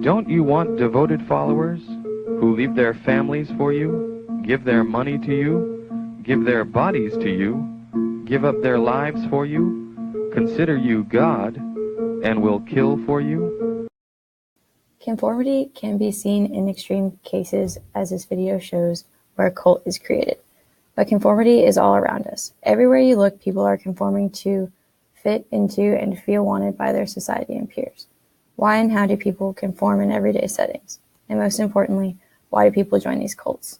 Don't you want devoted followers who leave their families for you, give their money to you, give their bodies to you, give up their lives for you, consider you God, and will kill for you? Conformity can be seen in extreme cases, as this video shows, where a cult is created. But conformity is all around us. Everywhere you look, people are conforming to fit into and feel wanted by their society and peers. Why and how do people conform in everyday settings? And most importantly, why do people join these cults?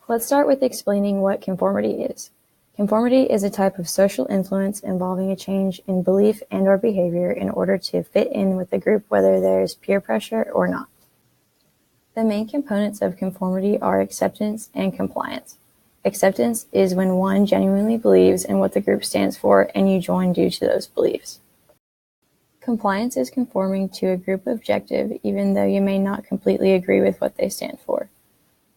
Let's start with explaining what conformity is. Conformity is a type of social influence involving a change in belief and/or behavior in order to fit in with the group, whether there is peer pressure or not. The main components of conformity are acceptance and compliance. Acceptance is when one genuinely believes in what the group stands for and you join due to those beliefs. Compliance is conforming to a group objective even though you may not completely agree with what they stand for.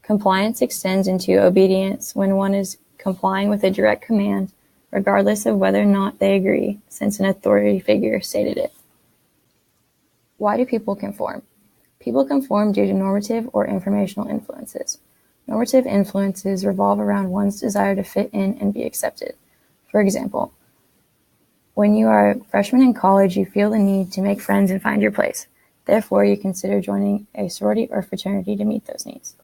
Compliance extends into obedience when one is complying with a direct command, regardless of whether or not they agree, since an authority figure stated it. Why do people conform? People conform due to normative or informational influences. Normative influences revolve around one's desire to fit in and be accepted. For example, when you are a freshman in college, you feel the need to make friends and find your place. Therefore, you consider joining a sorority or fraternity to meet those needs.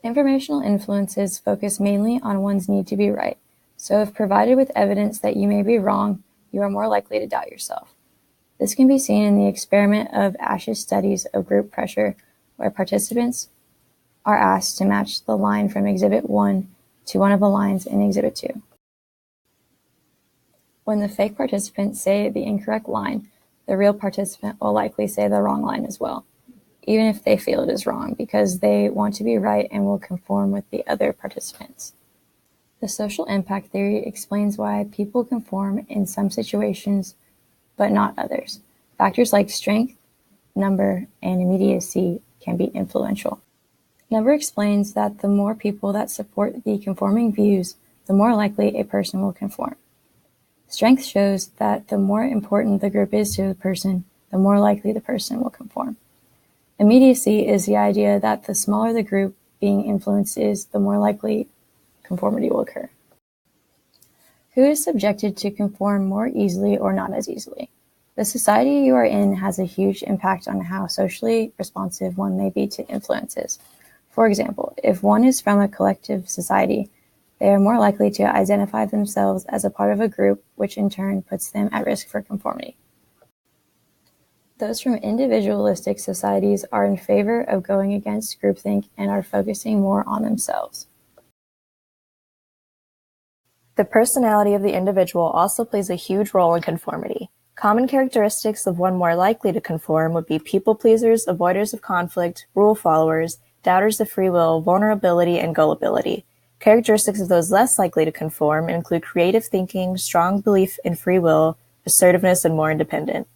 Informational influences focus mainly on one's need to be right. So if provided with evidence that you may be wrong, you are more likely to doubt yourself. This can be seen in the experiment of Ash's studies of group pressure, where participants are asked to match the line from Exhibit 1 to one of the lines in Exhibit 2. When the fake participants say the incorrect line, the real participant will likely say the wrong line as well, even if they feel it is wrong, because they want to be right and will conform with the other participants. The social impact theory explains why people conform in some situations, but not others. Factors like strength, number, and immediacy can be influential. Number explains that the more people that support the conforming views, the more likely a person will conform. Strength shows that the more important the group is to the person, the more likely the person will conform. Immediacy is the idea that the smaller the group being influenced is, the more likely conformity will occur. Who is subjected to conform more easily or not as easily? The society you are in has a huge impact on how socially responsive one may be to influences. For example, if one is from a collective society, they are more likely to identify themselves as a part of a group, which in turn puts them at risk for conformity. Those from individualistic societies are in favor of going against groupthink and are focusing more on themselves. The personality of the individual also plays a huge role in conformity. Common characteristics of one more likely to conform would be people pleasers, avoiders of conflict, rule followers, doubters of free will, vulnerability, and gullibility. Characteristics of those less likely to conform include creative thinking, strong belief in free will, assertiveness, and more independent.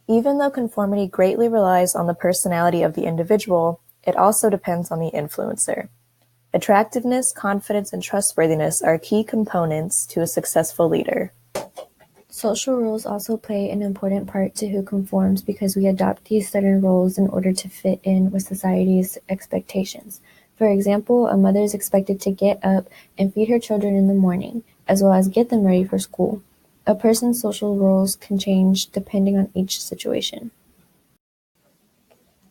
Even though conformity greatly relies on the personality of the individual, it also depends on the influencer. Attractiveness, confidence, and trustworthiness are key components to a successful leader. Social roles also play an important part to who conforms because we adopt these certain roles in order to fit in with society's expectations. For example, a mother is expected to get up and feed her children in the morning, as well as get them ready for school. A person's social roles can change depending on each situation.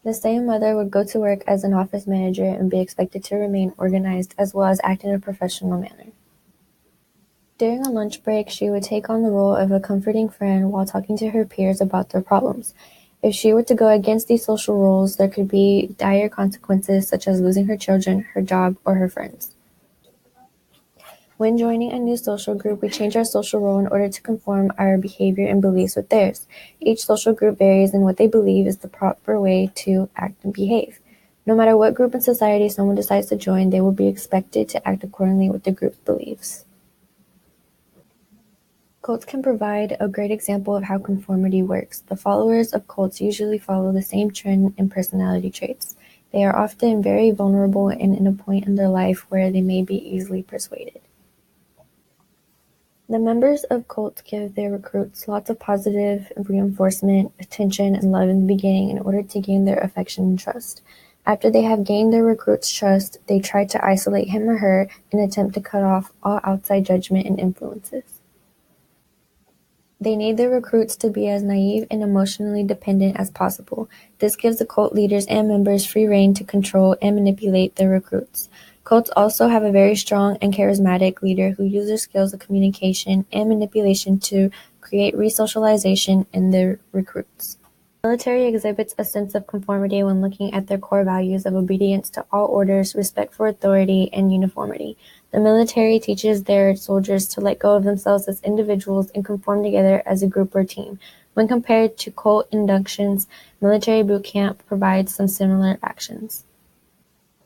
The same mother would go to work as an office manager and be expected to remain organized as well as act in a professional manner. During a lunch break, she would take on the role of a comforting friend while talking to her peers about their problems. If she were to go against these social roles, there could be dire consequences such as losing her children, her job, or her friends. When joining a new social group, we change our social role in order to conform our behavior and beliefs with theirs. Each social group varies in what they believe is the proper way to act and behave. No matter what group in society someone decides to join, they will be expected to act accordingly with the group's beliefs. Cults can provide a great example of how conformity works. The followers of cults usually follow the same trend and personality traits. They are often very vulnerable and in a point in their life where they may be easily persuaded. The members of cults give their recruits lots of positive reinforcement, attention, and love in the beginning in order to gain their affection and trust. After they have gained their recruit's trust, they try to isolate him or her and attempt to cut off all outside judgment and influences. They need their recruits to be as naive and emotionally dependent as possible. This gives the cult leaders and members free rein to control and manipulate their recruits. Cults also have a very strong and charismatic leader who uses skills of communication and manipulation to create resocialization in their recruits. The military exhibits a sense of conformity when looking at their core values of obedience to all orders, respect for authority, and uniformity. The military teaches their soldiers to let go of themselves as individuals and conform together as a group or team. When compared to cult inductions, military boot camp provides some similar actions.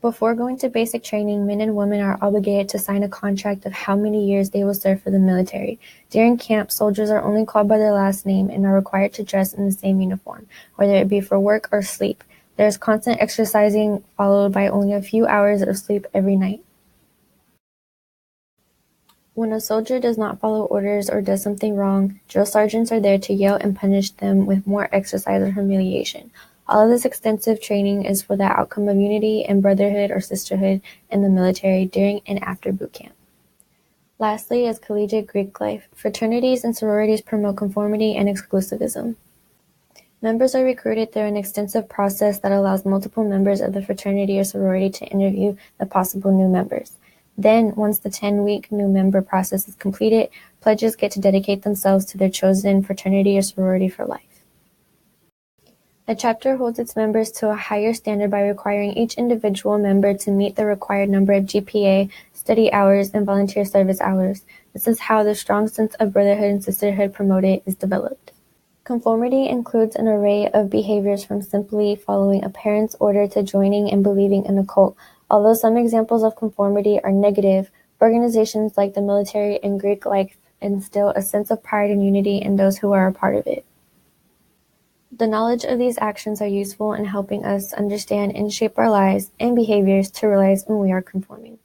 Before going to basic training, men and women are obligated to sign a contract of how many years they will serve for the military. During camp, soldiers are only called by their last name and are required to dress in the same uniform, whether it be for work or sleep. There is constant exercising followed by only a few hours of sleep every night. When a soldier does not follow orders or does something wrong, drill sergeants are there to yell and punish them with more exercise or humiliation. All of this extensive training is for the outcome of unity and brotherhood or sisterhood in the military during and after boot camp. Lastly is collegiate Greek life. Fraternities and sororities promote conformity and exclusivism. Members are recruited through an extensive process that allows multiple members of the fraternity or sorority to interview the possible new members. Then, once the 10-week new member process is completed, pledges get to dedicate themselves to their chosen fraternity or sorority for life. A chapter holds its members to a higher standard by requiring each individual member to meet the required number of GPA, study hours, and volunteer service hours. This is how the strong sense of brotherhood and sisterhood promoted is developed. Conformity includes an array of behaviors from simply following a parent's order to joining and believing in a cult. Although some examples of conformity are negative, organizations like the military and Greek life instill a sense of pride and unity in those who are a part of it. The knowledge of these actions are useful in helping us understand and shape our lives and behaviors to realize when we are conforming.